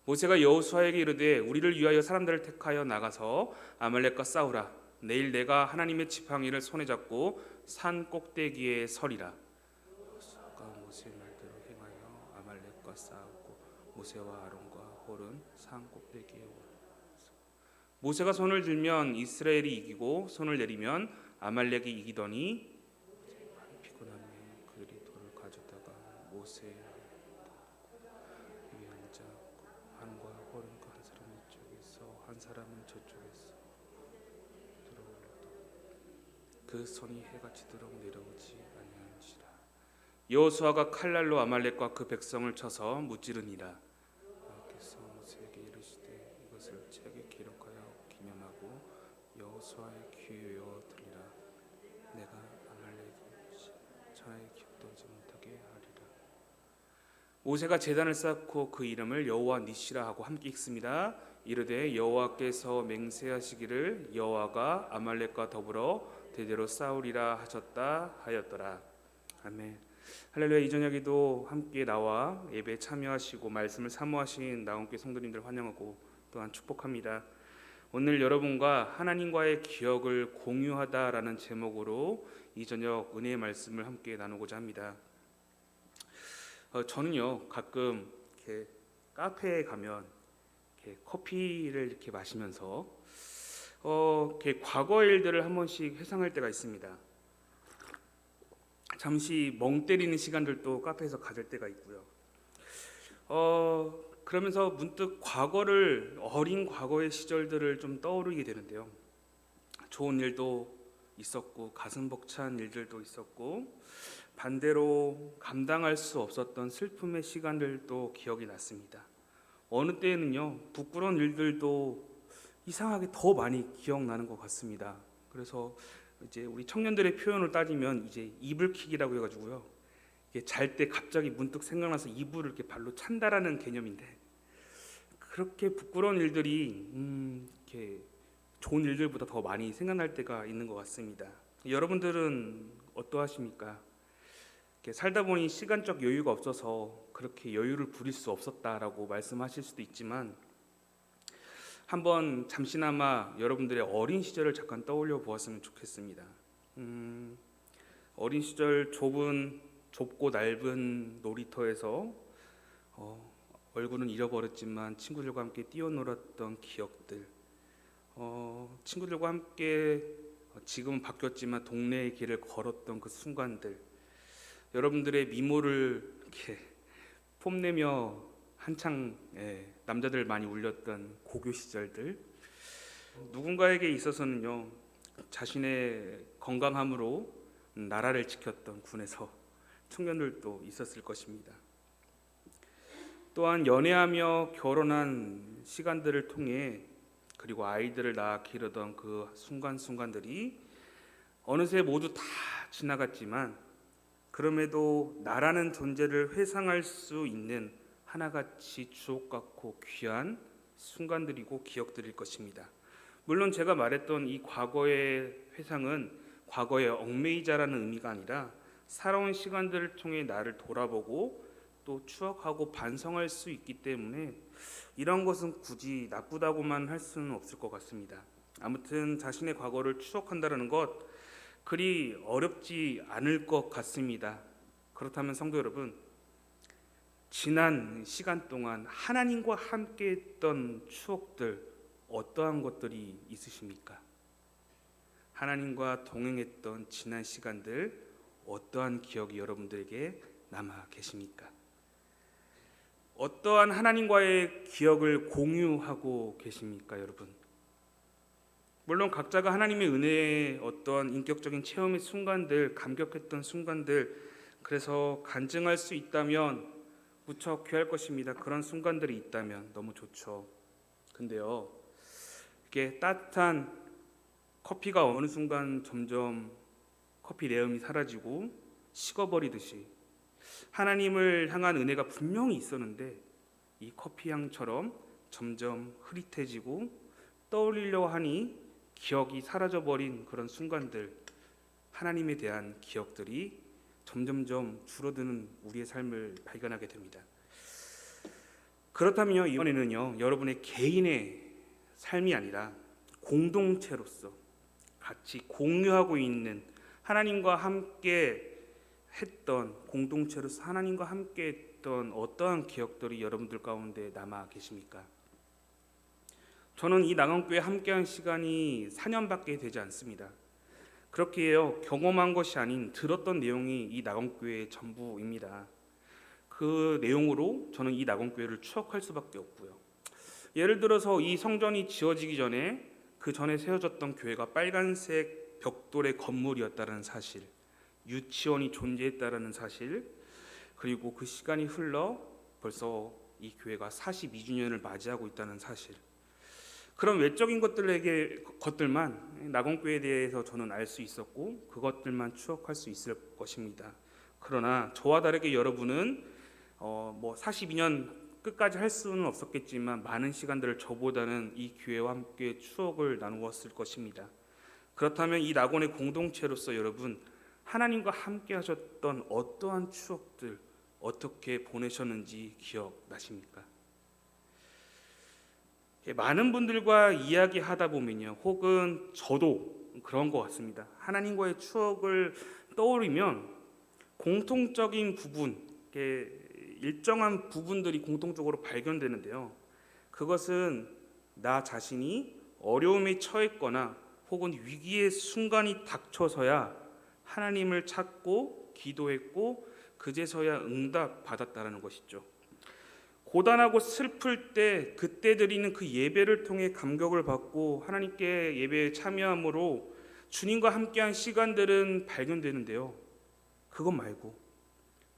모세가 여호수아에게 이르되 우리를 위하여 사람들을 택하여 나가서 아말렉과 싸우라. 내일 내가 하나님의 지팡이를 손에 잡고 산 꼭대기에 서리라. 여호수아가 모세의 말대로 행하여 아말렉과 싸우고 모세와 아론과 홀은 산 꼭대기에 올라서 모세가 손을 들면 이스라엘이 이기고 손을 내리면 아말렉이 이기더니 피곤함에 그들이 돌을 가져다가 모세 위에 앉아 한과 홀은 한 사람은 이쪽에서 한 사람은 저쪽에서 들어올리다 그 손이 해가 지도록 내려오지 아니한지라. 여호수아가 칼날로 아말렉과 그 백성을 쳐서 무찌르니라. 여호와께서 모세에게 이르시되 이것을 책에 기록하여 기념하고 여호수아의 귀에 외워 두리라. 내가 아말렉이 천하에 기억도 하지 못하게 하리라. 모세가 제단을 쌓고 그 이름을 여호와 니시라 하고 함께 읽습니다. 이르되 여호와께서 맹세하시기를 여호와가 아말렉과 더불어 대대로 싸우리라 하셨다 하였더라. 아멘. 할렐루야. 이 저녁에도 함께 나와 예배에 참여하시고 말씀을 사모하신 나온교회 성도님들 환영하고 또한 축복합니다. 오늘 여러분과 하나님과의 기억을 공유하다라는 제목으로 이 저녁 은혜의 말씀을 함께 나누고자 합니다. 저는요 가끔 이렇게 카페에 가면 이렇게 커피를 이렇게 마시면서 이렇게 과거의 일들을 한 번씩 회상할 때가 있습니다. 잠시 멍 때리는 시간들도 카페에서 가질 때가 있고요. 그러면서 문득 어린 과거의 시절들을 좀 떠오르게 되는데요. 좋은 일도 있었고 가슴 벅찬 일들도 있었고 반대로 감당할 수 없었던 슬픔의 시간들도 기억이 났습니다. 어느 때에는요 부끄러운 일들도 이상하게 더 많이 기억나는 것 같습니다. 그래서 이제 우리 청년들의 표현을 따지면 이제 이불킥이라고 해가지고요. 잘 때 갑자기 문득 생각나서 이불을 이렇게 발로 찬다라는 개념인데 그렇게 부끄러운 일들이 이렇게 좋은 일들보다 더 많이 생각날 때가 있는 것 같습니다. 여러분들은 어떠하십니까? 살다 보니 시간적 여유가 없어서 그렇게 여유를 부릴 수 없었다라고 말씀하실 수도 있지만 한번 잠시나마 여러분들의 어린 시절을 잠깐 떠올려 보았으면 좋겠습니다. 어린 시절 좁고 넓은 놀이터에서 얼굴은 잃어버렸지만 친구들과 함께 뛰어놀았던 기억들, 친구들과 함께 지금은 바뀌었지만 동네의 길을 걸었던 그 순간들, 여러분들의 미모를 이렇게 뽐내며 한창 남자들 많이 울렸던 고교 시절들, 누군가에게 있어서는요 자신의 건강함으로 나라를 지켰던 군에서 청년들도 있었을 것입니다. 또한 연애하며 결혼한 시간들을 통해 그리고 아이들을 낳아 기르던 그 순간순간들이 어느새 모두 다 지나갔지만 그럼에도 나라는 존재를 회상할 수 있는 하나같이 주옥 같고 귀한 순간들이고 기억들일 것입니다. 물론 제가 말했던 이 과거의 회상은 과거의 얽매이자라는 의미가 아니라 살아온 시간들을 통해 나를 돌아보고 또 추억하고 반성할 수 있기 때문에 이런 것은 굳이 나쁘다고만 할 수는 없을 것 같습니다. 아무튼 자신의 과거를 추억한다는 것 그리 어렵지 않을 것 같습니다. 그렇다면 성도 여러분, 지난 시간 동안 하나님과 함께 했던 추억들 어떠한 것들이 있으십니까? 하나님과 동행했던 지난 시간들 어떠한 기억이 여러분들에게 남아 계십니까? 어떠한 하나님과의 기억을 공유하고 계십니까, 여러분? 물론 각자가 하나님의 은혜의 어떠한 인격적인 체험의 순간들, 감격했던 순간들, 그래서 간증할 수 있다면 무척 귀할 것입니다. 그런 순간들이 있다면 너무 좋죠. 근데요, 이게 따뜻한 커피가 어느 순간 점점 커피 내음이 사라지고 식어버리듯이 하나님을 향한 은혜가 분명히 있었는데 이 커피 향처럼 점점 흐릿해지고 떠올리려고 하니 기억이 사라져버린 그런 순간들, 하나님에 대한 기억들이 점점점 줄어드는 우리의 삶을 발견하게 됩니다. 그렇다면 이번에는요, 여러분의 개인의 삶이 아니라 공동체로서 같이 공유하고 있는 하나님과 함께 했던 공동체로서 하나님과 함께 했던 어떠한 기억들이 여러분들 가운데 남아 계십니까? 저는 이 나강교회 함께한 시간이 4년밖에 되지 않습니다. 그렇게 해요, 경험한 것이 아닌 들었던 내용이 이 나강교회의 전부입니다. 그 내용으로 저는 이 나강교회를 추억할 수밖에 없고요. 예를 들어서 이 성전이 지어지기 전에 그 전에 세워졌던 교회가 빨간색 벽돌의 건물이었다는 사실, 유치원이 존재했다는 사실, 그리고 그 시간이 흘러 벌써 이 교회가 42주년을 맞이하고 있다는 사실, 그런 외적인 것들만 나강교회에 대해서 저는 알 수 있었고 그것들만 추억할 수 있을 것입니다. 그러나 저와 다르게 여러분은 42년 끝까지 할 수는 없었겠지만 많은 시간들을 저보다는 이 교회와 함께 추억을 나누었을 것입니다. 그렇다면 이 낙원의 공동체로서 여러분, 하나님과 함께 하셨던 어떠한 추억들 어떻게 보내셨는지 기억나십니까? 많은 분들과 이야기하다 보면요, 혹은 저도 그런 것 같습니다. 하나님과의 추억을 떠올리면 공통적인 부분, 일정한 부분들이 공통적으로 발견되는데요, 그것은 나 자신이 어려움에 처했거나 혹은 위기의 순간이 닥쳐서야 하나님을 찾고 기도했고 그제서야 응답 받았다는 것이죠. 고단하고 슬플 때 그때 드리는 그 예배를 통해 감격을 받고 하나님께 예배에 참여함으로 주님과 함께한 시간들은 발견되는데요, 그것 말고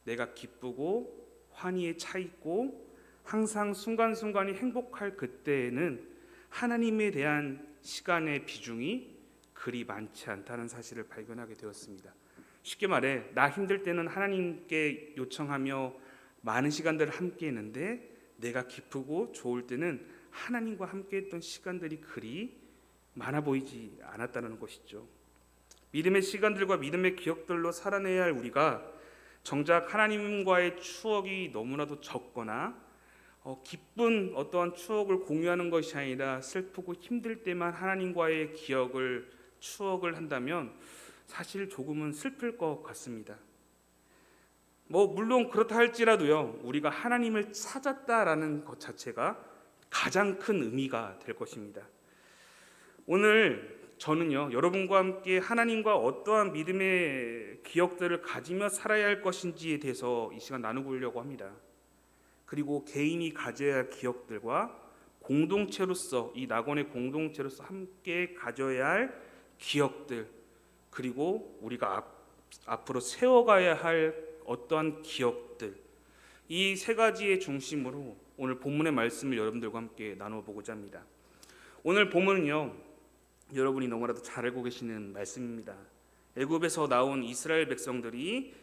내가 기쁘고 환희에 차 있고 항상 순간순간이 행복할 그때에는 하나님에 대한 시간의 비중이 그리 많지 않다는 사실을 발견하게 되었습니다. 쉽게 말해, 나 힘들 때는 하나님께 요청하며 많은 시간들을 함께 했는데 내가 기쁘고 좋을 때는 하나님과 함께 했던 시간들이 그리 많아 보이지 않았다는 것이죠. 믿음의 시간들과 믿음의 기억들로 살아내야 할 우리가 정작 하나님과의 추억이 너무나도 적거나 기쁜 어떠한 추억을 공유하는 것이 아니라 슬프고 힘들 때만 하나님과의 추억을 한다면 사실 조금은 슬플 것 같습니다. 물론 그렇다 할지라도요, 우리가 하나님을 찾았다라는 것 자체가 가장 큰 의미가 될 것입니다. 오늘 저는요, 여러분과 함께 하나님과 어떠한 믿음의 기억들을 가지며 살아야 할 것인지에 대해서 이 시간 나누려고 합니다. 그리고 개인이 가져야 할 기억들과 공동체로서, 이 낙원의 공동체로서 함께 가져야 할 기억들, 그리고 우리가 앞으로 세워가야 할 어떠한 기억들, 이 세 가지의 중심으로 오늘 본문의 말씀을 여러분들과 함께 나눠보고자 합니다. 오늘 본문은요, 여러분이 너무나도 잘 알고 계시는 말씀입니다. 애굽에서 나온 이스라엘 백성들이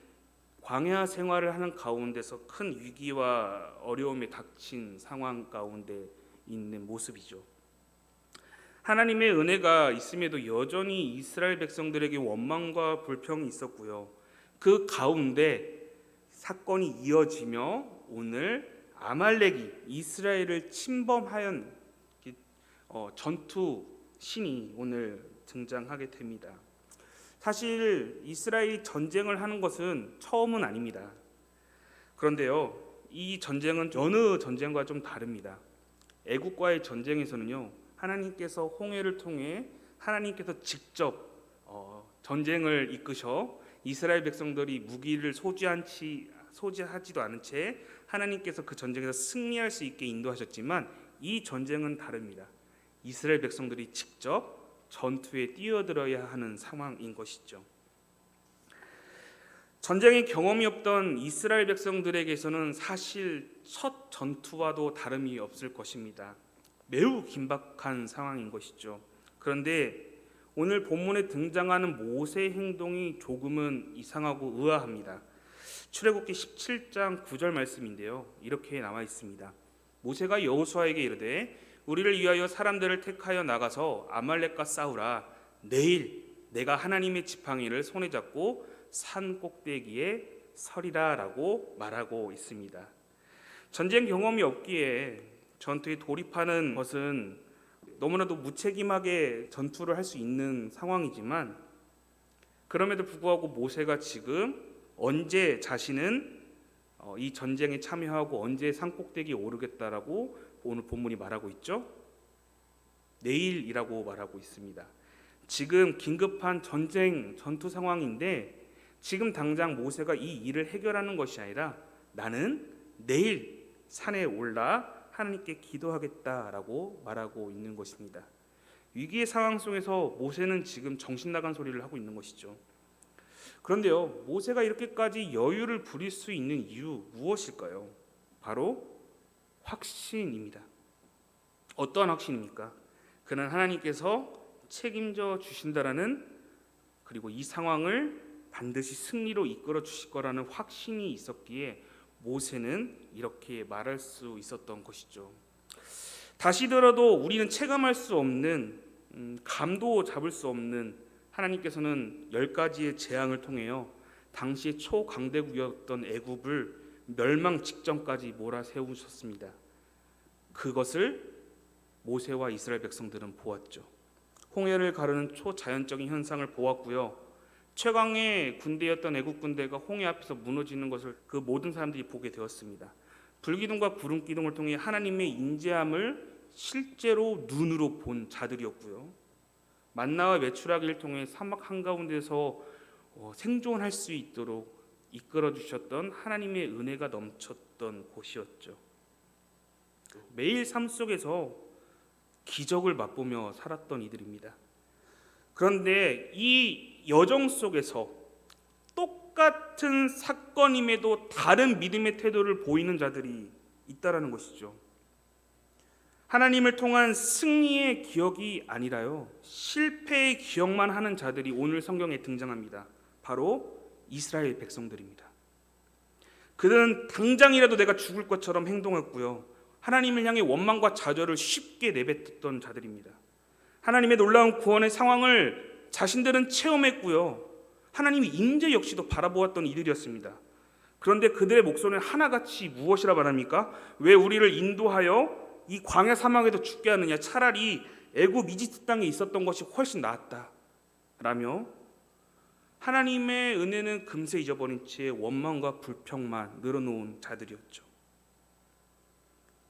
광야 생활을 하는 가운데서 큰 위기와 어려움에 닥친 상황 가운데 있는 모습이죠. 하나님의 은혜가 있음에도 여전히 이스라엘 백성들에게 원망과 불평이 있었고요, 그 가운데 사건이 이어지며 오늘 아말렉이 이스라엘을 침범하연 전투 신이 오늘 등장하게 됩니다. 사실 이스라엘이 전쟁을 하는 것은 처음은 아닙니다. 그런데요, 이 전쟁은 어느 전쟁과 좀 다릅니다. 애국과의 전쟁에서는요, 하나님께서 홍해를 통해 하나님께서 직접 전쟁을 이끄셔 이스라엘 백성들이 무기를 소지하지도 않은 채 하나님께서 그 전쟁에서 승리할 수 있게 인도하셨지만 이 전쟁은 다릅니다. 이스라엘 백성들이 직접 전투에 뛰어들어야 하는 상황인 것이죠. 전쟁의 경험이 없던 이스라엘 백성들에게서는 사실 첫 전투와도 다름이 없을 것입니다. 매우 긴박한 상황인 것이죠. 그런데 오늘 본문에 등장하는 모세의 행동이 조금은 이상하고 의아합니다. 출애굽기 17장 9절 말씀인데요, 이렇게 나와 있습니다. 모세가 여호수아에게 이르되 우리를 위하여 사람들을 택하여 나가서 아말렉과 싸우라. 내일 내가 하나님의 지팡이를 손에 잡고 산 꼭대기에 서리라 라고 말하고 있습니다. 전쟁 경험이 없기에 전투에 돌입하는 것은 너무나도 무책임하게 전투를 할 수 있는 상황이지만, 그럼에도 불구하고 모세가 지금 언제 자신은 이 전쟁에 참여하고 언제 산꼭대기에 오르겠다라고 오늘 본문이 말하고 있죠. 내일이라고 말하고 있습니다. 지금 긴급한 전투 상황인데 지금 당장 모세가 이 일을 해결하는 것이 아니라 나는 내일 산에 올라 하나님께 기도하겠다라고 말하고 있는 것입니다. 위기의 상황 속에서 모세는 지금 정신 나간 소리를 하고 있는 것이죠. 그런데요, 모세가 이렇게까지 여유를 부릴 수 있는 이유 무엇일까요? 바로 확신입니다. 어떠한 확신입니까? 그는 하나님께서 책임져 주신다라는, 그리고 이 상황을 반드시 승리로 이끌어 주실 거라는 확신이 있었기에 모세는 이렇게 말할 수 있었던 것이죠. 다시 들어도 우리는 체감할 수 없는, 감도 잡을 수 없는, 하나님께서는 10가지의 재앙을 통해요 당시의 초강대국이었던 애굽을 멸망 직전까지 몰아세우셨습니다. 그것을 모세와 이스라엘 백성들은 보았죠. 홍해를 가르는 초자연적인 현상을 보았고요. 최강의 군대였던 애국 군대가 홍해 앞에서 무너지는 것을 그 모든 사람들이 보게 되었습니다. 불기둥과 구름기둥을 통해 하나님의 인재함을 실제로 눈으로 본 자들이었고요. 만나와 메추라기를 통해 사막 한가운데서 생존할 수 있도록 이끌어 주셨던 하나님의 은혜가 넘쳤던 곳이었죠. 매일 삶 속에서 기적을 맛보며 살았던 이들입니다. 그런데 이 여정 속에서 똑같은 사건임에도 다른 믿음의 태도를 보이는 자들이 있다라는 것이죠. 하나님을 통한 승리의 기억이 아니라요, 실패의 기억만 하는 자들이 오늘 성경에 등장합니다. 바로 이스라엘 백성들입니다. 그들은 당장이라도 내가 죽을 것처럼 행동했고요, 하나님을 향해 원망과 좌절을 쉽게 내뱉었던 자들입니다. 하나님의 놀라운 구원의 상황을 자신들은 체험했고요, 하나님의 임재 역시도 바라보았던 이들이었습니다. 그런데 그들의 목소리는 하나같이 무엇이라 말합니까? 왜 우리를 인도하여 이 광야 사막에도 죽게 하느냐? 차라리 애굽 이집트 땅에 있었던 것이 훨씬 낫다 라며 하나님의 은혜는 금세 잊어버린 채 원망과 불평만 늘어놓은 자들이었죠.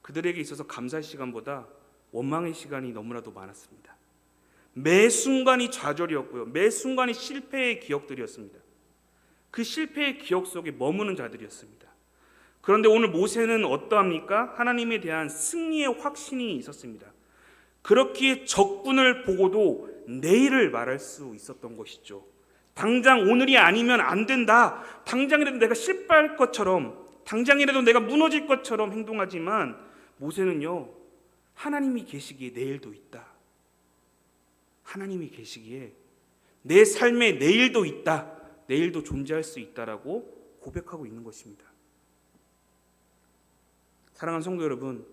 그들에게 있어서 감사의 시간보다 원망의 시간이 너무나도 많았습니다. 매 순간이 좌절이었고요, 매 순간이 실패의 기억들이었습니다. 그 실패의 기억 속에 머무는 자들이었습니다. 그런데 오늘 모세는 어떠합니까? 하나님에 대한 승리의 확신이 있었습니다. 그렇기에 적군을 보고도 내일을 말할 수 있었던 것이죠. 당장 오늘이 아니면 안 된다, 당장이라도 내가 실패할 것처럼, 당장이라도 내가 무너질 것처럼 행동하지만 모세는요, 하나님이 계시기에 내일도 있다, 하나님이 계시기에 내 삶에 내일도 있다, 내일도 존재할 수 있다라고 고백하고 있는 것입니다. 사랑하는 성도 여러분,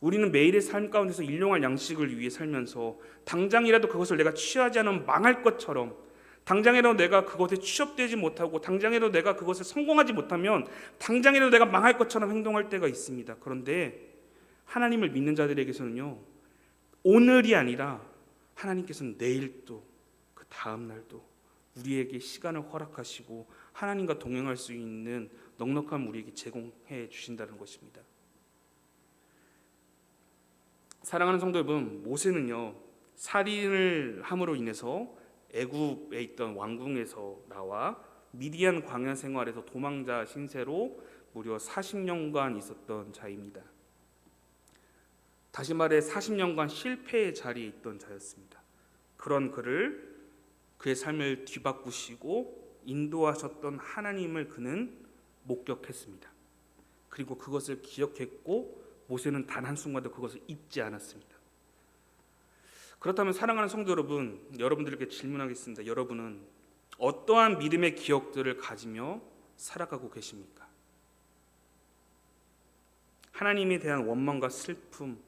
우리는 매일의 삶 가운데서 일용할 양식을 위해 살면서 당장이라도 그것을 내가 취하지 않으면 망할 것처럼, 당장이라도 내가 그것에 취업되지 못하고, 당장이라도 내가 그것을 성공하지 못하면 당장이라도 내가 망할 것처럼 행동할 때가 있습니다. 그런데 하나님을 믿는 자들에게서는요, 오늘이 아니라 하나님께서는 내일도 그 다음 날도 우리에게 시간을 허락하시고 하나님과 동행할 수 있는 넉넉함 우리에게 제공해 주신다는 것입니다. 사랑하는 성도 여러분, 모세는요, 살인을 함으로 인해서 애굽에 있던 왕궁에서 나와 미디안 광야 생활에서 도망자 신세로 무려 40년간 있었던 자입니다. 다시 말해 40년간 실패의 자리에 있던 자였습니다. 그런 그를, 그의 삶을 뒤바꾸시고 인도하셨던 하나님을 그는 목격했습니다. 그리고 그것을 기억했고 모세는 단 한순간도 그것을 잊지 않았습니다. 그렇다면 사랑하는 성도 여러분, 여러분들에게 질문하겠습니다. 여러분은 어떠한 믿음의 기억들을 가지며 살아가고 계십니까? 하나님에 대한 원망과 슬픔,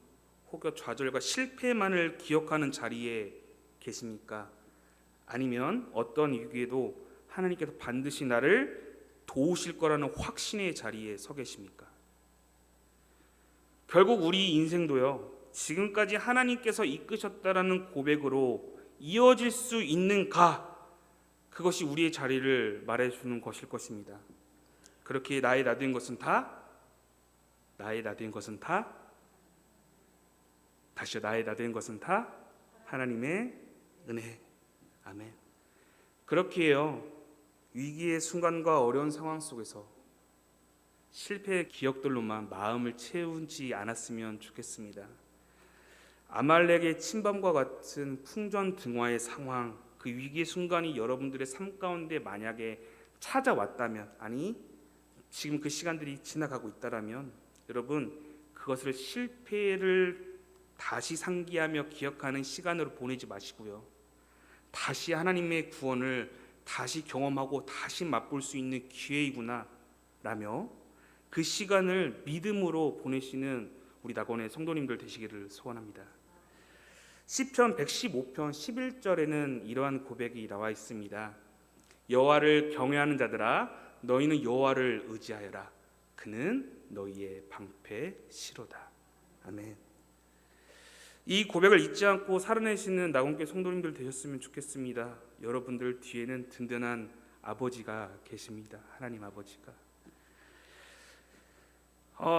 혹여 좌절과 실패만을 기억하는 자리에 계십니까? 아니면 어떤 위기에도 하나님께서 반드시 나를 도우실 거라는 확신의 자리에 서 계십니까? 결국 우리 인생도요, 지금까지 하나님께서 이끄셨다라는 고백으로 이어질 수 있는가, 그것이 우리의 자리를 말해주는 것일 것입니다. 그렇게 나의 나된 것은 다 다시요, 나의 나된 것은 다 하나님의 은혜. 아멘. 그렇게 해요, 위기의 순간과 어려운 상황 속에서 실패의 기억들로만 마음을 채우지 않았으면 좋겠습니다. 아말렉의 침범과 같은 풍전등화의 상황, 그 위기의 순간이 여러분들의 삶 가운데 만약에 찾아왔다면, 아니 지금 그 시간들이 지나가고 있다라면, 여러분 그것을 실패를 다시 상기하며 기억하는 시간으로 보내지 마시고요, 다시 하나님의 구원을 다시 경험하고 다시 맛볼 수 있는 기회이구나 라며 그 시간을 믿음으로 보내시는 우리 낙원의 성도님들 되시기를 소원합니다. 시편 115편 11절에는 이러한 고백이 나와 있습니다. 여호와를 경외하는 자들아, 너희는 여호와를 의지하여라. 그는 너희의 방패시로다. 아멘. 이 고백을 잊지 않고 살아내시는 낙원교회 성도님들 되셨으면 좋겠습니다. 여러분들 뒤에는 든든한 아버지가 계십니다. 하나님 아버지가.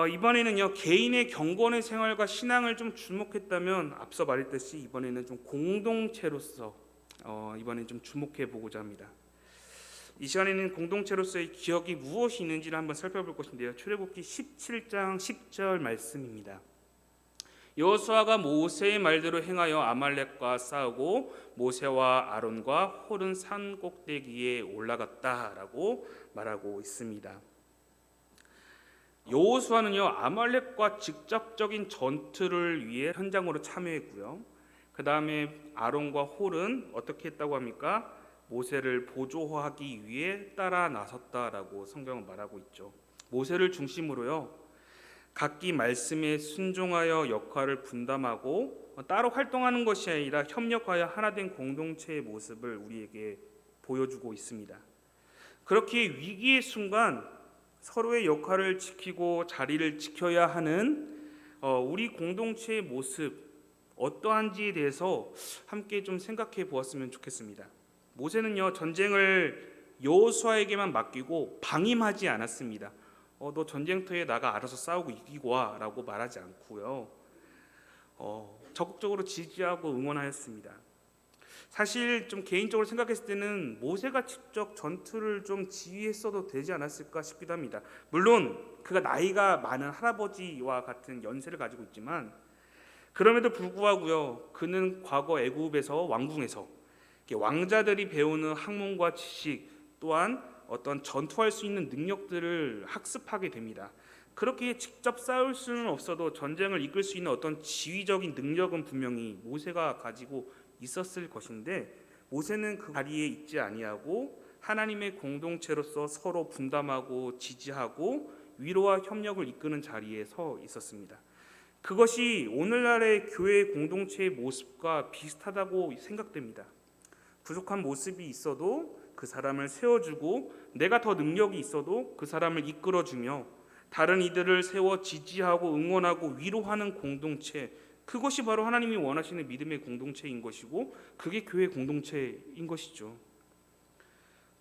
이번에는요, 개인의 경건의 생활과 신앙을 좀 주목했다면 앞서 말했듯이 이번에는 좀 공동체로서 이번엔 좀 주목해 보고자 합니다. 이 시간에는 공동체로서의 기억이 무엇이 있는지를 한번 살펴볼 것인데요, 출애굽기 17장 10절 말씀입니다. 여호수아가 모세의 말대로 행하여 아말렉과 싸우고 모세와 아론과 홀은 산 꼭대기에 올라갔다라고 말하고 있습니다. 여호수아는요, 아말렉과 직접적인 전투를 위해 현장으로 참여했고요, 그 다음에 아론과 홀은 어떻게 했다고 합니까? 모세를 보조하기 위해 따라 나섰다라고 성경은 말하고 있죠. 모세를 중심으로요, 각기 말씀에 순종하여 역할을 분담하고 따로 활동하는 것이 아니라 협력하여 하나된 공동체의 모습을 우리에게 보여주고 있습니다. 그렇게 위기의 순간 서로의 역할을 지키고 자리를 지켜야 하는 우리 공동체의 모습 어떠한지에 대해서 함께 좀 생각해 보았으면 좋겠습니다. 모세는요, 전쟁을 여호수아에게만 맡기고 방임하지 않았습니다. 너 전쟁터에 나가 알아서 싸우고 이기고 와 라고 말하지 않고요, 적극적으로 지지하고 응원하였습니다. 사실 좀 개인적으로 생각했을 때는 모세가 직접 전투를 좀 지휘했어도 되지 않았을까 싶기도 합니다. 물론 그가 나이가 많은 할아버지와 같은 연세를 가지고 있지만 그럼에도 불구하고요, 그는 과거 애굽에서 왕궁에서 왕자들이 배우는 학문과 지식 또한 어떤 전투할 수 있는 능력들을 학습하게 됩니다. 그렇게 직접 싸울 수는 없어도 전쟁을 이끌 수 있는 어떤 지휘적인 능력은 분명히 모세가 가지고 있었을 것인데, 모세는 그 자리에 있지 아니하고 하나님의 공동체로서 서로 분담하고 지지하고 위로와 협력을 이끄는 자리에 서 있었습니다. 그것이 오늘날의 교회 공동체의 모습과 비슷하다고 생각됩니다. 부족한 모습이 있어도 그 사람을 세워주고, 내가 더 능력이 있어도 그 사람을 이끌어주며 다른 이들을 세워 지지하고 응원하고 위로하는 공동체, 그것이 바로 하나님이 원하시는 믿음의 공동체인 것이고 그게 교회 공동체인 것이죠.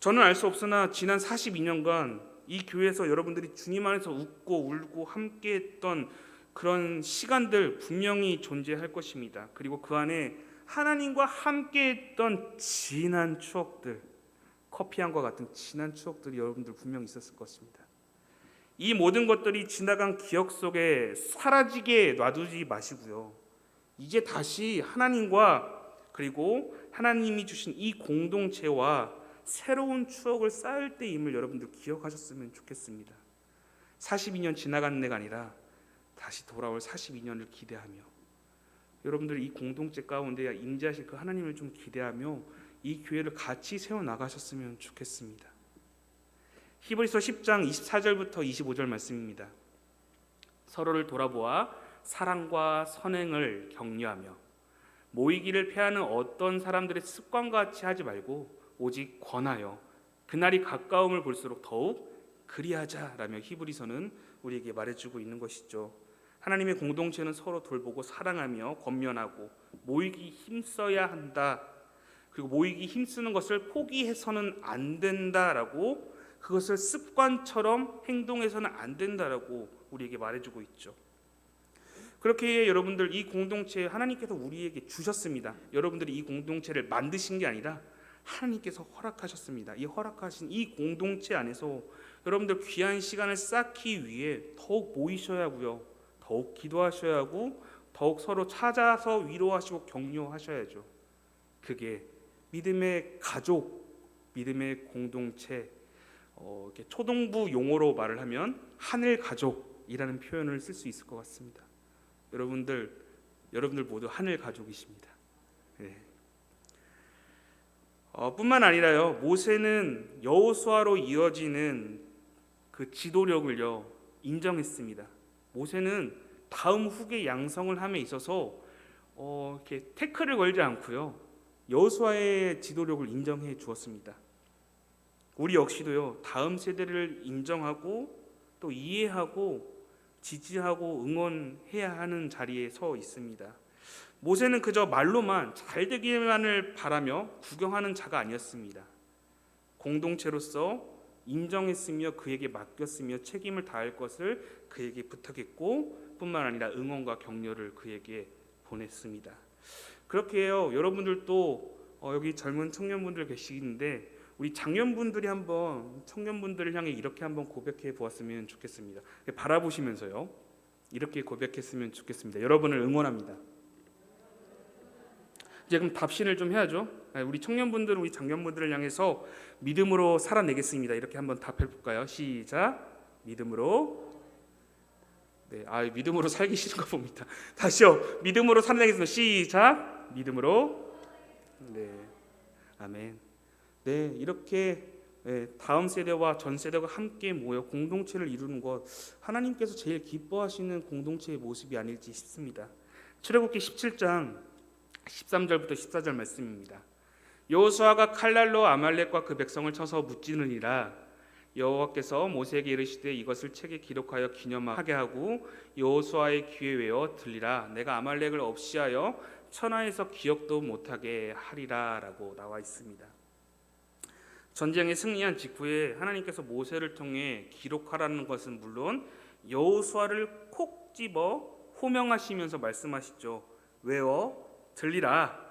저는 알 수 없으나 지난 42년간 이 교회에서 여러분들이 주님 안에서 웃고 울고 함께했던 그런 시간들 분명히 존재할 것입니다. 그리고 그 안에 하나님과 함께했던 진한 추억들, 커피향과 같은 진한 추억들이 여러분들 분명히 있었을 것입니다. 이 모든 것들이 지나간 기억 속에 사라지게 놔두지 마시고요, 이제 다시 하나님과 그리고 하나님이 주신 이 공동체와 새로운 추억을 쌓을 때임을 여러분들 기억하셨으면 좋겠습니다. 42년 지나간 해가 아니라 다시 돌아올 42년을 기대하며 여러분들 이 공동체 가운데 임재하실 그 하나님을 좀 기대하며 이 교회를 같이 세워나가셨으면 좋겠습니다. 히브리서 10장 24절부터 25절 말씀입니다. 서로를 돌아보아 사랑과 선행을 격려하며 모이기를 패하는 어떤 사람들의 습관과 같이 하지 말고 오직 권하여 그날이 가까움을 볼수록 더욱 그리하자라며 히브리서는 우리에게 말해주고 있는 것이죠. 하나님의 공동체는 서로 돌보고 사랑하며 권면하고 모이기 힘써야 한다. 그리고 모이기 힘쓰는 것을 포기해서는 안 된다라고, 그것을 습관처럼 행동해서는 안 된다라고 우리에게 말해주고 있죠. 그렇게 여러분들, 이 공동체 하나님께서 우리에게 주셨습니다. 여러분들이 이 공동체를 만드신 게 아니라 하나님께서 허락하셨습니다. 이 허락하신 이 공동체 안에서 여러분들 귀한 시간을 쌓기 위해 더욱 모이셔야 하고요, 더욱 기도하셔야 하고, 더욱 서로 찾아서 위로하시고 격려하셔야죠. 그게 믿음의 가족, 믿음의 공동체, 이렇게 초등부 용어로 말을 하면 하늘 가족이라는 표현을 쓸 수 있을 것 같습니다. 여러분들 모두 하늘 가족이십니다. 네. 뿐만 아니라요, 모세는 여호수아로 이어지는 그 지도력을요 인정했습니다. 모세는 다음 후계 양성을 함에 있어서 이렇게 태클을 걸지 않고요, 여호수아의 지도력을 인정해 주었습니다. 우리 역시도요, 다음 세대를 인정하고 또 이해하고 지지하고 응원해야 하는 자리에 서 있습니다. 모세는 그저 말로만 잘 되기만을 바라며 구경하는 자가 아니었습니다. 공동체로서 인정했으며 그에게 맡겼으며 책임을 다할 것을 그에게 부탁했고, 뿐만 아니라 응원과 격려를 그에게 보냈습니다. 그렇게 해요, 여러분들도 여기 젊은 청년분들 계시는데 우리 장년분들이 한번 청년분들을 향해 이렇게 한번 고백해 보았으면 좋겠습니다. 바라보시면서요, 이렇게 고백했으면 좋겠습니다. 여러분을 응원합니다. 이제 그럼 답신을 좀 해야죠. 우리 청년분들, 우리 장년분들을 향해서 믿음으로 살아내겠습니다. 이렇게 한번 답해 볼까요? 시작. 믿음으로. 네, 믿음으로 살기 싫은 거 봅니다. 다시요. 믿음으로 살아내겠습니다. 시작. 믿음으로. 네, 아멘. 네, 이렇게 다음 세대와 전 세대가 함께 모여 공동체를 이루는 것, 하나님께서 제일 기뻐하시는 공동체의 모습이 아닐지 싶습니다. 출애굽기 17장 13절부터 14절 말씀입니다. 여호수아가 칼날로 아말렉과 그 백성을 쳐서 무찌르니라. 여호와께서 모세에게 이르시되 이것을 책에 기록하여 기념하게 하고 여호수아의 귀에 외워 들리라. 내가 아말렉을 없이하여 천하에서 기억도 못하게 하리라 라고 나와 있습니다. 전쟁에 승리한 직후에 하나님께서 모세를 통해 기록하라는 것은 물론 여호수아를 콕 집어 호명하시면서 말씀하시죠. 외워 들리라.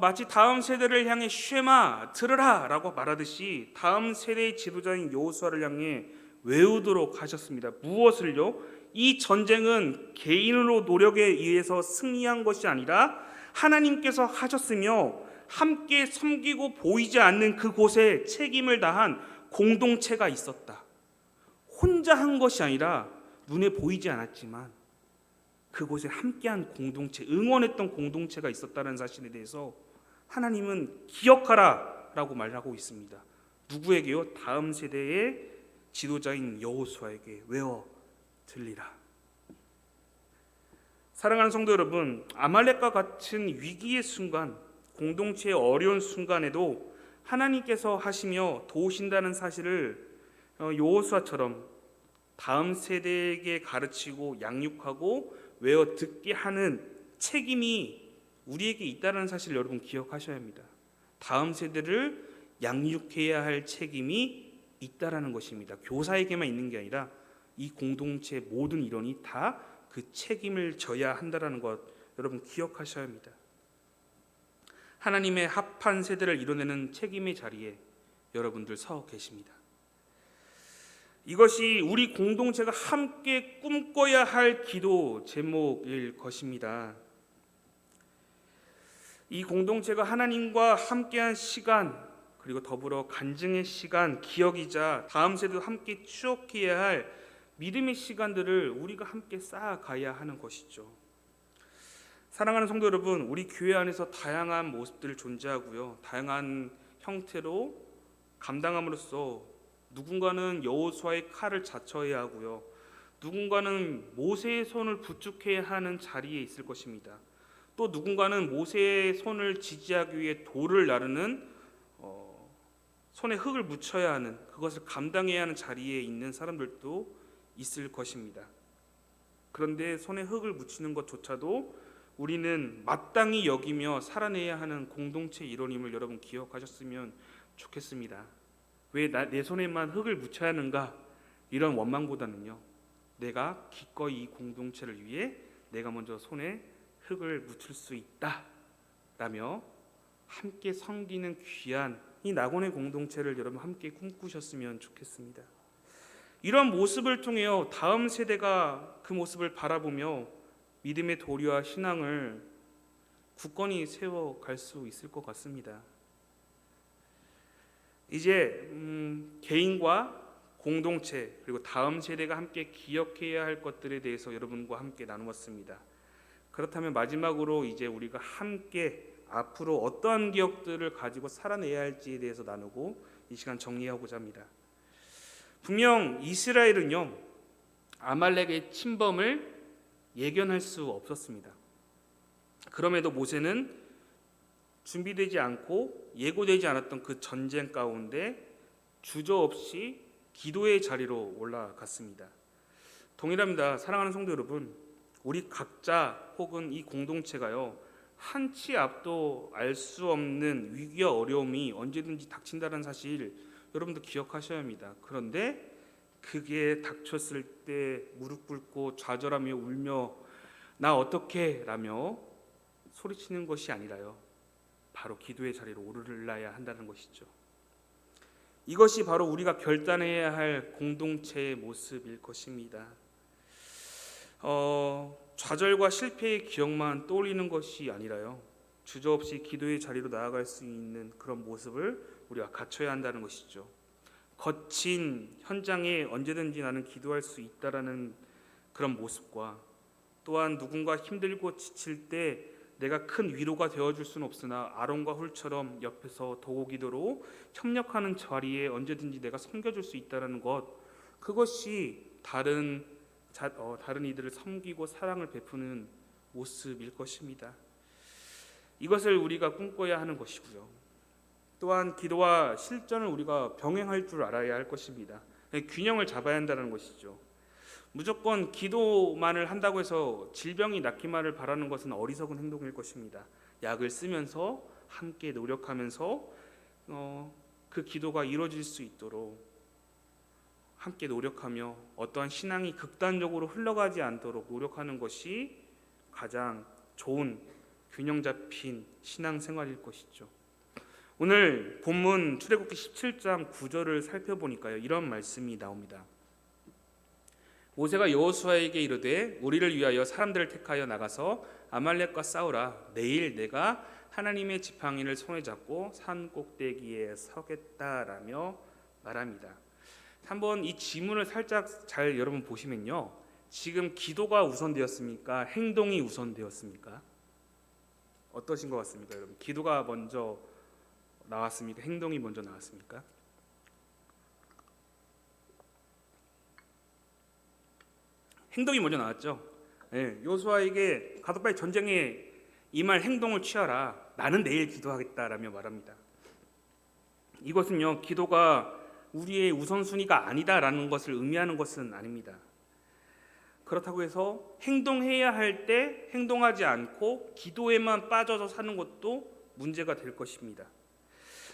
마치 다음 세대를 향해 쉐마 들으라 라고 말하듯이 다음 세대의 지도자인 여호수아를 향해 외우도록 하셨습니다. 무엇을요? 이 전쟁은 개인으로 노력에 의해서 승리한 것이 아니라 하나님께서 하셨으며 함께 섬기고 보이지 않는 그곳에 책임을 다한 공동체가 있었다. 혼자 한 것이 아니라 눈에 보이지 않았지만 그곳에 함께한 공동체, 응원했던 공동체가 있었다는 사실에 대해서 하나님은 기억하라 라고 말하고 있습니다. 누구에게요? 다음 세대의 지도자인 여호수아에게 외워 들리라. 사랑하는 성도 여러분, 아말렉과 같은 위기의 순간, 공동체의 어려운 순간에도 하나님께서 하시며 도우신다는 사실을 여호수아처럼 다음 세대에게 가르치고 양육하고 외워 듣게 하는 책임이 우리에게 있다는 사실을 여러분 기억하셔야 합니다. 다음 세대를 양육해야 할 책임이 있다라는 것입니다. 교사에게만 있는 게 아니라 이 공동체의 모든 일원이 다 그 책임을 져야 한다라는 것 여러분 기억하셔야 합니다. 하나님의 합한 세대를 이뤄내는 책임의 자리에 여러분들 서 계십니다. 이것이 우리 공동체가 함께 꿈꿔야 할 기도 제목일 것입니다. 이 공동체가 하나님과 함께한 시간, 그리고 더불어 간증의 시간, 기억이자 다음 세대도 함께 추억해야 할 믿음의 시간들을 우리가 함께 쌓아가야 하는 것이죠. 사랑하는 성도 여러분, 우리 교회 안에서 다양한 모습들 존재하고요, 다양한 형태로 감당함으로써 누군가는 여호수아의 칼을 자처해야 하고요, 누군가는 모세의 손을 부축해야 하는 자리에 있을 것입니다. 또 누군가는 모세의 손을 지지하기 위해 돌을 나르는 손에 흙을 묻혀야 하는, 그것을 감당해야 하는 자리에 있는 사람들도 있을 것입니다. 그런데 손에 흙을 묻히는 것조차도 우리는 마땅히 여기며 살아내야 하는 공동체 일원임을 여러분 기억하셨으면 좋겠습니다. 왜 내 손에만 흙을 묻혀야 하는가? 이런 원망보다는요, 내가 기꺼이 이 공동체를 위해 내가 먼저 손에 흙을 묻힐 수 있다 라며 함께 섬기는 귀한 이 낙원의 공동체를 여러분 함께 꿈꾸셨으면 좋겠습니다. 이런 모습을 통해 다음 세대가 그 모습을 바라보며 믿음의 도리와 신앙을 굳건히 세워갈 수 있을 것 같습니다. 이제 개인과 공동체 그리고 다음 세대가 함께 기억해야 할 것들에 대해서 여러분과 함께 나누었습니다. 그렇다면 마지막으로 이제 우리가 함께 앞으로 어떠한 기억들을 가지고 살아내야 할지에 대해서 나누고 이 시간 정리하고자 합니다. 분명 이스라엘은요, 아말렉의 침범을 예견할 수 없었습니다. 그럼에도 모세는 준비되지 않고 예고되지 않았던 그 전쟁 가운데 주저없이 기도의 자리로 올라갔습니다. 동일합니다. 사랑하는 성도 여러분, 우리 각자 혹은 이 공동체가요, 한치 앞도 알 수 없는 위기와 어려움이 언제든지 닥친다는 사실 여러분도 기억하셔야 합니다. 그런데 그게 닥쳤을 때 무릎 꿇고 좌절하며 울며 나 어떡해 라며 소리치는 것이 아니라요, 바로 기도의 자리로 오르러야 한다는 것이죠. 이것이 바로 우리가 결단해야 할 공동체의 모습일 것입니다. 좌절과 실패의 기억만 떠올리는 것이 아니라요, 주저없이 기도의 자리로 나아갈 수 있는 그런 모습을 우리가 갖춰야 한다는 것이죠. 거친 현장에 언제든지 나는 기도할 수 있다라는 그런 모습과, 또한 누군가 힘들고 지칠 때 내가 큰 위로가 되어줄 수는 없으나 아론과 훌처럼 옆에서 도구기도로 협력하는 자리에 언제든지 내가 섬겨줄 수 있다는 것, 그것이 다른 이들을 섬기고 사랑을 베푸는 모습일 것입니다. 이것을 우리가 꿈꿔야 하는 것이고요, 또한 기도와 실전을 우리가 병행할 줄 알아야 할 것입니다. 균형을 잡아야 한다는 것이죠. 무조건 기도만을 한다고 해서 질병이 낫기만을 바라는 것은 어리석은 행동일 것입니다. 약을 쓰면서 함께 노력하면서 그 기도가 이루어질 수 있도록 함께 노력하며 어떠한 신앙이 극단적으로 흘러가지 않도록 노력하는 것이 가장 좋은 균형 잡힌 신앙생활일 것이죠. 오늘 본문 출애굽기 17장 9절을 살펴보니까요, 이런 말씀이 나옵니다. 모세가 여호수아에게 이르되 우리를 위하여 사람들을 택하여 나가서 아말렉과 싸우라. 내일 내가 하나님의 지팡이를 손에 잡고 산 꼭대기에 서겠다라며 말합니다. 한번 이 지문을 살짝 잘 여러분 보시면요, 지금 기도가 우선되었습니까? 행동이 우선되었습니까? 어떠신 것 같습니까, 여러분? 기도가 먼저 나왔습니까? 행동이 먼저 나왔습니까? 행동이 먼저 나왔죠. 여호수아에게 가서 빨리 전쟁에 임할 행동을 취하라. 나는 내일 기도하겠다라며 말합니다. 이것은요, 기도가 우리의 우선순위가 아니다라는 것을 의미하는 것은 아닙니다. 그렇다고 해서 행동해야 할 때 행동하지 않고 기도에만 빠져서 사는 것도 문제가 될 것입니다.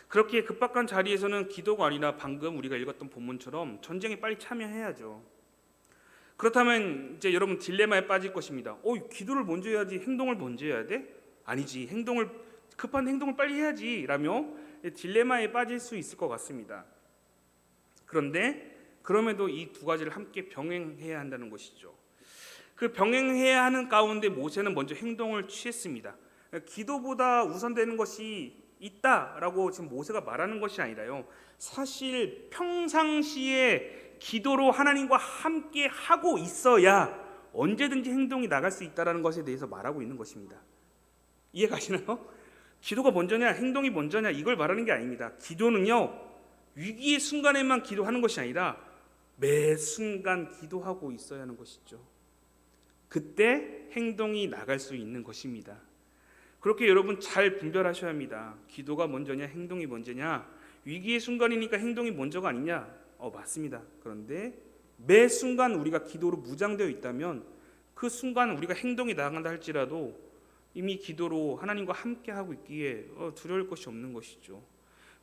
그렇게 급박한 자리에서는 기도가 아니라 방금 우리가 읽었던 본문처럼 전쟁에 빨리 참여해야죠. 그렇다면 이제 여러분 딜레마에 빠질 것입니다. 기도를 먼저 해야지 행동을 먼저 해야 돼? 아니지, 급한 행동을 빨리 해야지 라며 딜레마에 빠질 수 있을 것 같습니다. 그런데 그럼에도 이 두 가지를 함께 병행해야 한다는 것이죠. 그 병행해야 하는 가운데 모세는 먼저 행동을 취했습니다. 기도보다 우선되는 것이 있다라고 지금 모세가 말하는 것이 아니라요, 사실 평상시에 기도로 하나님과 함께 하고 있어야 언제든지 행동이 나갈 수 있다는 것에 대해서 말하고 있는 것입니다. 이해가시나요? 기도가 먼저냐 행동이 먼저냐 이걸 말하는 게 아닙니다. 기도는요, 위기의 순간에만 기도하는 것이 아니라 매 순간 기도하고 있어야 하는 것이죠. 그때 행동이 나갈 수 있는 것입니다. 그렇게 여러분 잘 분별하셔야 합니다. 기도가 먼저냐 행동이 먼저냐, 위기의 순간이니까 행동이 먼저가 아니냐, 맞습니다. 그런데 매 순간 우리가 기도로 무장되어 있다면 그 순간 우리가 행동이 나간다 할지라도 이미 기도로 하나님과 함께 하고 있기에 두려울 것이 없는 것이죠.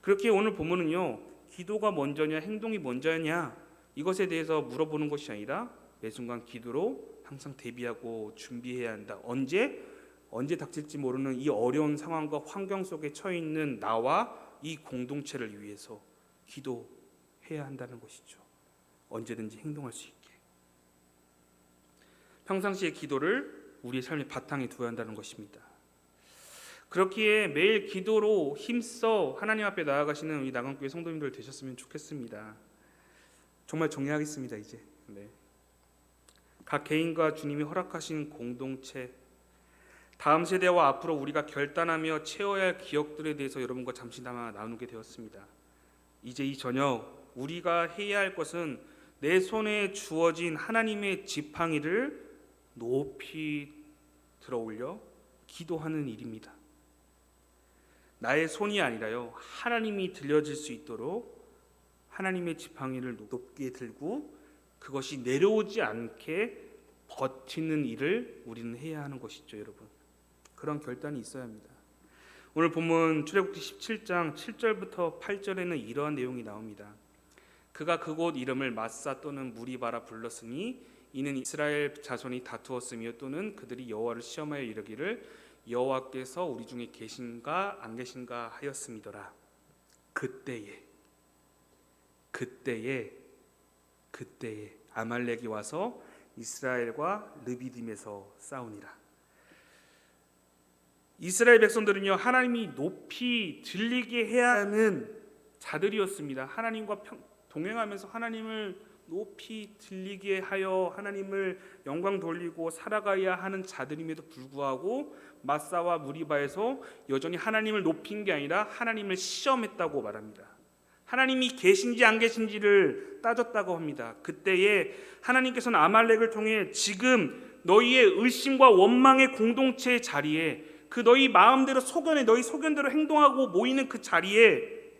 그렇게 오늘 본문은요, 기도가 먼저냐 행동이 먼저냐 이것에 대해서 물어보는 것이 아니라 매 순간 기도로 항상 대비하고 준비해야 한다. 언제 닥칠지 모르는 이 어려운 상황과 환경 속에 처해 있는 나와 이 공동체를 위해서 기도해야 한다는 것이죠. 언제든지 행동할 수 있게. 평상시의 기도를 우리의 삶의 바탕에 두어야 한다는 것입니다. 그렇기에 매일 기도로 힘써 하나님 앞에 나아가시는 우리 나강교회 성도님들 되셨으면 좋겠습니다. 정말 정리하겠습니다. 이제 각 개인과 주님이 허락하신 공동체, 다음 세대와 앞으로 우리가 결단하며 채워야 할 기억들에 대해서 여러분과 잠시 나누게 되었습니다. 이제 이 저녁 우리가 해야 할 것은 내 손에 주어진 하나님의 지팡이를 높이 들어올려 기도하는 일입니다. 나의 손이 아니라요, 하나님이 들려질 수 있도록 하나님의 지팡이를 높게 들고 그것이 내려오지 않게 버티는 일을 우리는 해야 하는 것이죠, 여러분. 그런 결단이 있어야 합니다. 오늘 본문 출애굽기 17장 7절부터 8절에는 이러한 내용이 나옵니다. 그가 그곳 이름을 마사 또는 무리바라 불렀으니 이는 이스라엘 자손이 다투었으며 또는 그들이 여호와를 시험하여 이르기를 여호와께서 우리 중에 계신가 안 계신가 하였음이더라. 그때에 아말렉이 와서 이스라엘과 르비딤에서 싸우니라. 이스라엘 백성들은요, 하나님이 높이 들리게 해야 하는 자들이었습니다. 하나님과 동행하면서 하나님을 높이 들리게 하여 하나님을 영광 돌리고 살아가야 하는 자들임에도 불구하고 마사와 무리바에서 여전히 하나님을 높인 게 아니라 하나님을 시험했다고 말합니다. 하나님이 계신지 안 계신지를 따졌다고 합니다. 그때에 하나님께서는 아말렉을 통해 지금 너희의 의심과 원망의 공동체의 자리에, 그 너희 마음대로 너희 소견대로 행동하고 모이는 그 자리에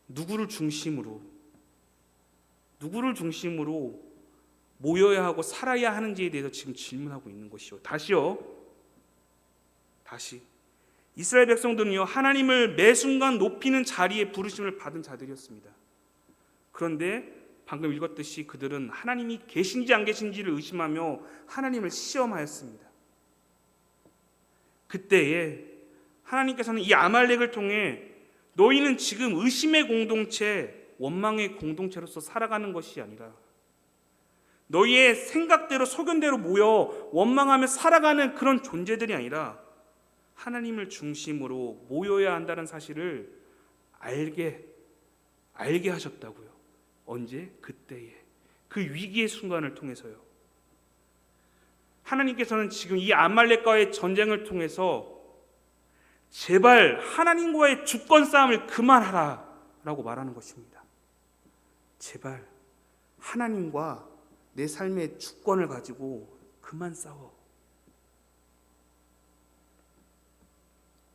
누구를 중심으로 모여야 하고 살아야 하는지에 대해서 지금 질문하고 있는 것이요. 다시 이스라엘 백성들은요, 하나님을 매 순간 높이는 자리에 부르심을 받은 자들이었습니다. 그런데 방금 읽었듯이 그들은 하나님이 계신지 안 계신지를 의심하며 하나님을 시험하였습니다. 그때에 하나님께서는 이 아말렉을 통해 너희는 지금 의심의 공동체, 원망의 공동체로서 살아가는 것이 아니라 너희의 생각대로 소견대로 모여 원망하며 살아가는 그런 존재들이 아니라 하나님을 중심으로 모여야 한다는 사실을 알게 하셨다고요. 언제? 그때에, 그 위기의 순간을 통해서요. 하나님께서는 지금 이 아말렉과의 전쟁을 통해서 제발 하나님과의 주권 싸움을 그만하라 라고 말하는 것입니다. 제발 하나님과 내 삶의 주권을 가지고 그만 싸워.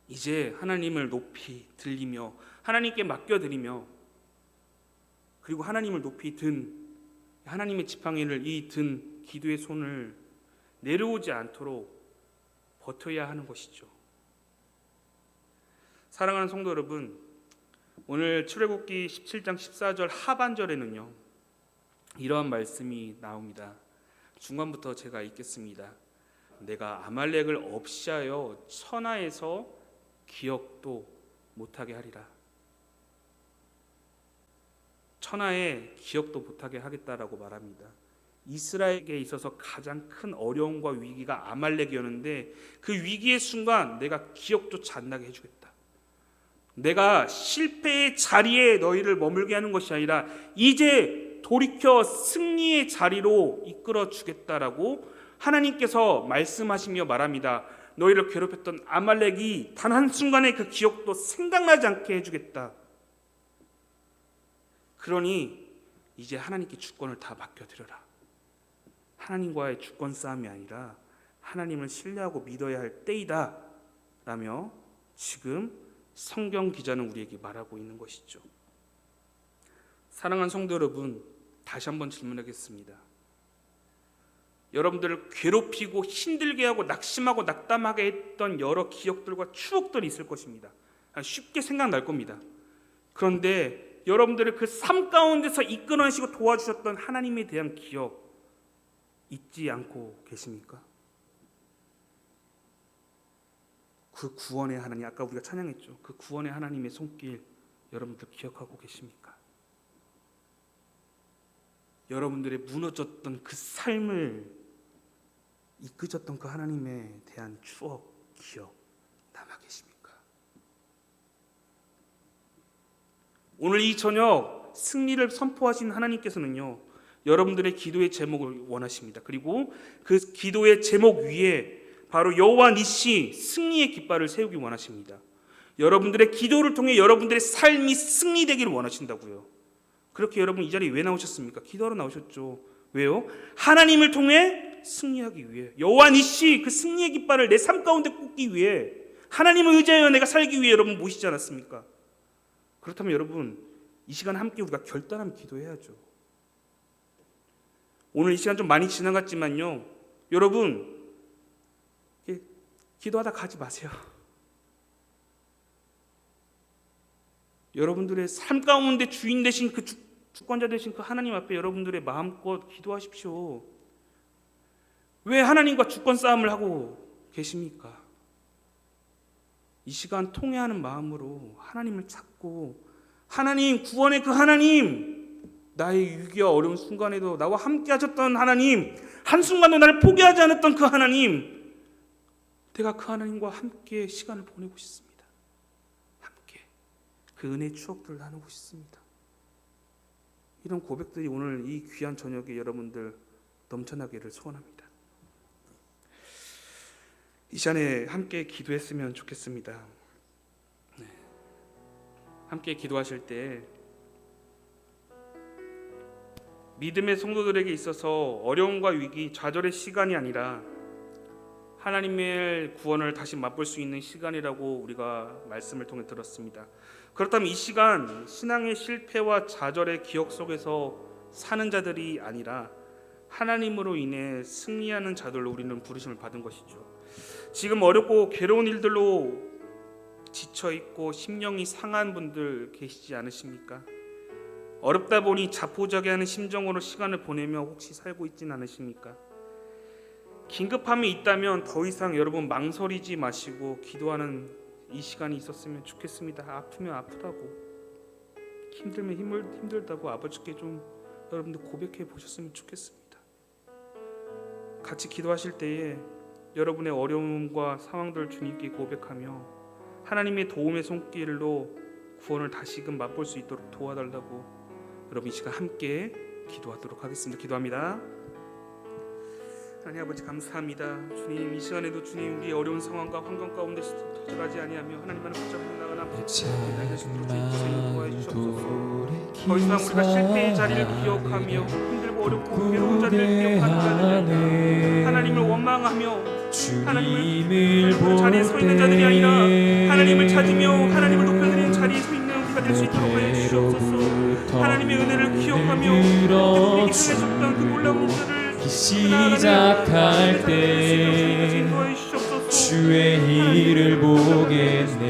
이제 하나님을 높이 들리며 하나님께 맡겨드리며, 그리고 하나님을 높이 든 하나님의 지팡이를 이 든 기도의 손을 내려오지 않도록 버텨야 하는 것이죠. 사랑하는 성도 여러분, 오늘 출애굽기 17장 14절 하반절에는요, 이러한 말씀이 나옵니다. 중간부터 제가 읽겠습니다. 내가 아말렉을 없이하여 천하에서 기억도 못하게 하리라. 천하에 기억도 못하게 하겠다라고 말합니다. 이스라엘에게 있어서 가장 큰 어려움과 위기가 아말렉이었는데 그 위기의 순간 내가 기억조차 안 나게 해주겠다. 내가 실패의 자리에 너희를 머물게 하는 것이 아니라 이제 돌이켜 승리의 자리로 이끌어 주겠다라고 하나님께서 말씀하시며 말합니다. 너희를 괴롭혔던 아말렉이 단 한순간의 그 기억도 생각나지 않게 해주겠다. 그러니 이제 하나님께 주권을 다 맡겨드려라. 하나님과의 주권 싸움이 아니라 하나님을 신뢰하고 믿어야 할 때이다 라며 지금 성경 기자는 우리에게 말하고 있는 것이죠. 사랑하는 성도 여러분, 다시 한번 질문하겠습니다. 여러분들을 괴롭히고 힘들게 하고 낙심하고 낙담하게 했던 여러 기억들과 추억들이 있을 것입니다. 쉽게 생각날 겁니다. 그런데 여러분들을 그 삶 가운데서 이끌어내시고 도와주셨던 하나님에 대한 기억 잊지 않고 계십니까? 그 구원의 하나님, 아까 우리가 찬양했죠. 그 구원의 하나님의 손길 여러분들 기억하고 계십니까? 여러분들의 무너졌던 그 삶을 이끄셨던 그 하나님에 대한 추억, 기억 남아 계십니까? 오늘 이 저녁 승리를 선포하신 하나님께서는요, 여러분들의 기도의 제목을 원하십니다. 그리고 그 기도의 제목 위에 바로 여호와 니시 승리의 깃발을 세우기 원하십니다. 여러분들의 기도를 통해 여러분들의 삶이 승리되기를 원하신다고요. 그렇게 여러분 이 자리에 왜 나오셨습니까? 기도하러 나오셨죠. 왜요? 하나님을 통해 승리하기 위해, 여호와 니시 그 승리의 깃발을 내 삶 가운데 꽂기 위해, 하나님을 의지하여 내가 살기 위해 여러분 모시지 않았습니까? 그렇다면 여러분 이 시간 함께 우리가 결단하며 기도해야죠. 오늘 이 시간 좀 많이 지나갔지만요, 여러분 기도하다 가지 마세요. 여러분들의 삶 가운데 주인 되신 그 주권자 되신 그 하나님 앞에 여러분들의 마음껏 기도하십시오. 왜 하나님과 주권 싸움을 하고 계십니까? 이 시간 통회하는 마음으로 하나님을 찾고, 하나님, 구원의 그 하나님, 나의 위기와 어려운 순간에도 나와 함께 하셨던 하나님, 한순간도 나를 포기하지 않았던 그 하나님, 내가 그 하나님과 함께 시간을 보내고 싶습니다. 함께 그 은혜의 추억들을 나누고 싶습니다. 이런 고백들이 오늘 이 귀한 저녁에 여러분들 넘쳐나기를 소원합니다. 이 시간에 함께 기도했으면 좋겠습니다. 네. 함께 기도하실 때 믿음의 성도들에게 있어서 어려움과 위기, 좌절의 시간이 아니라 하나님의 구원을 다시 맛볼 수 있는 시간이라고 우리가 말씀을 통해 들었습니다. 그렇다면 이 시간 신앙의 실패와 좌절의 기억 속에서 사는 자들이 아니라 하나님으로 인해 승리하는 자들로 우리는 부르심을 받은 것이죠. 지금 어렵고 괴로운 일들로 지쳐있고 심령이 상한 분들 계시지 않으십니까? 어렵다 보니 자포자기하는 심정으로 시간을 보내며 혹시 살고 있진 않으십니까? 긴급함이 있다면 더 이상 여러분 망설이지 마시고 기도하는 이 시간이 있었으면 좋겠습니다. 아프면 아프다고, 힘들면 힘들다고 아버지께 좀 여러분들 고백해 보셨으면 좋겠습니다. 같이 기도하실 때에 여러분의 어려움과 상황들을 주님께 고백하며 하나님의 도움의 손길로 구원을 다시금 맛볼 수 있도록 도와달라고 여러분 이 시간 함께 기도하도록 하겠습니다. 기도합니다. 하나님 아버지 감사합니다. 주님, 이 시간에도 주님 우리 어려운 상황과 환경 가운데서 터져가지 아니하며 하나님만을 붙잡는 나가는 아버지 나의 자신으로 주님 도와해 주옵소서. 더 이상 우리가 실패의 자리를 기억하며 힘들고 어렵고 괴로운 자리를 기억하는 자들이 하나님을 원망하며 하나님을 그 자리에 서 있는 자들이 아니라 하나님을 찾으며 하나님을 높여드리는 자리에 서 있는 우리가 될 수 있도록 하여 주시옵소서. 하나님의 은혜를 기억하며 우리에게 행하셨던 그 놀라운 일들을 시작할 때 주의 일을 보겠네.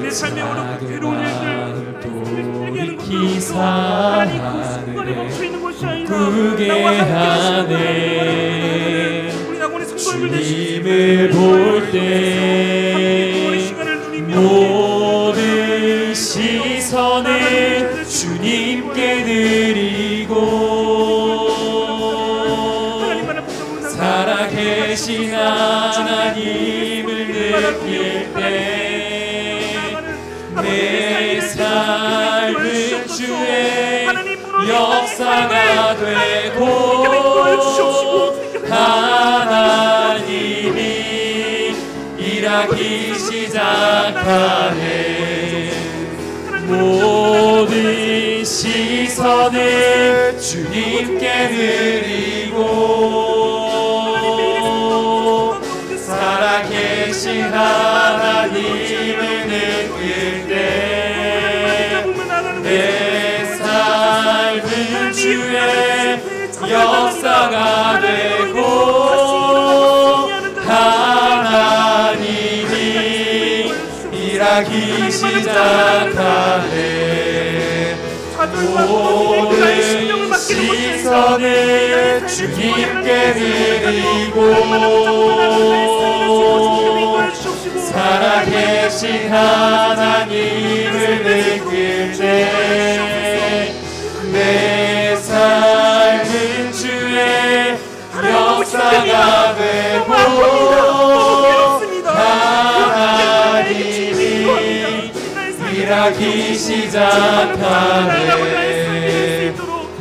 내 삶의 어렵고 괴로운 일들 돌이키사하네. 꾸게 하네. 주님을 볼 때 모든 시선을 주님께 드리고 살아계신 하나님을 느낄 때 내 삶은 주의 역사가 되고 하나님이 일하기 시작하네. 모든 시선을 주님께 드리고 살아계신 하나님을 느낄 때 내 삶은 주의 역사가 되고 하나님이 일하기 시작하네. 모든 시선을 주님께 드리고 살아계신 하나님을 느낄 때 내 삶은 주의 역사가 되고 하나님이 일하기 시작하네.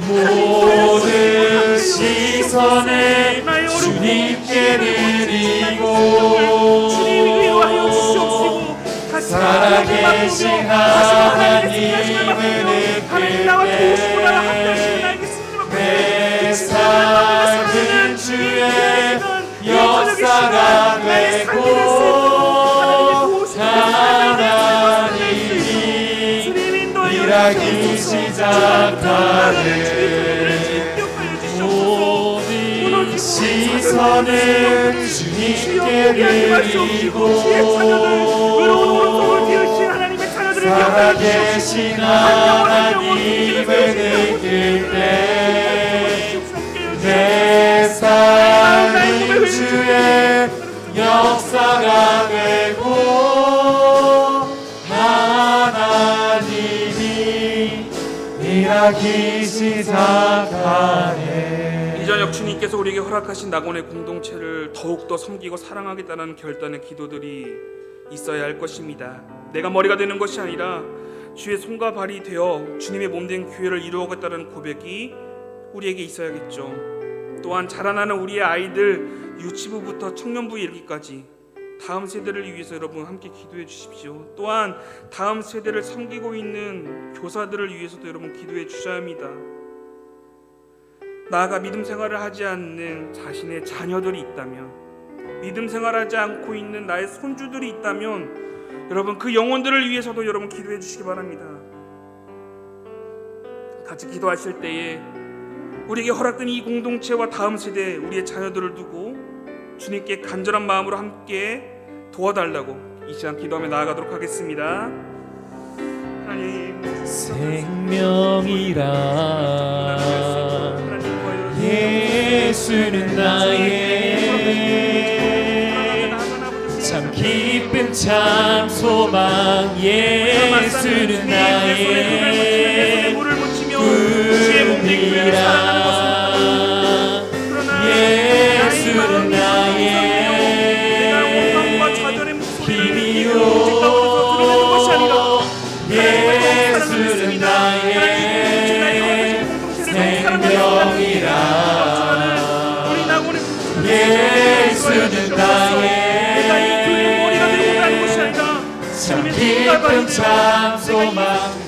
모든 시선을 주님께 드리고 살아계신 하나님을 느낄 때 내 삶은 주의 역사가 되고 하나님이 일하기 시작하네. 모든 시선을 주님께 드리고 살아계신 하나님을 느낄 때 내 삶은 주의 역사가 되고 하나님이 일하기 시작하네. 이 저녁 주님께서 우리에게 허락하신 낙원의 공동체를 더욱더 섬기고 사랑하겠다는 결단의 기도들이 있어야 할 것입니다. 내가 머리가 되는 것이 아니라 주의 손과 발이 되어 주님의 몸된 교회를 이루어가겠다는 고백이 우리에게 있어야겠죠. 또한 자라나는 우리의 아이들 유치부부터 청년부에 이르기까지 다음 세대를 위해서 여러분 함께 기도해 주십시오. 또한 다음 세대를 섬기고 있는 교사들을 위해서도 여러분 기도해 주셔야 합니다. 나아가 믿음 생활을 하지 않는 자신의 자녀들이 있다면, 믿음 생활하지 않고 있는 나의 손주들이 있다면 여러분 그 영혼들을 위해서도 여러분 기도해 주시기 바랍니다. 같이 기도하실 때에 우리에게 허락된 이 공동체와 다음 세대 우리의 자녀들을 두고 주님께 간절한 마음으로 함께 도와달라고 이 시간 기도하며 나아가도록 하겠습니다. 하나님, 생명이라 예수는 나의 참 기쁨 참 소망 예수는 나의 꿈이라 예수는 나의 힘이요 예수는 나의 생명이라 예수는 나의 참 기쁨 참 소망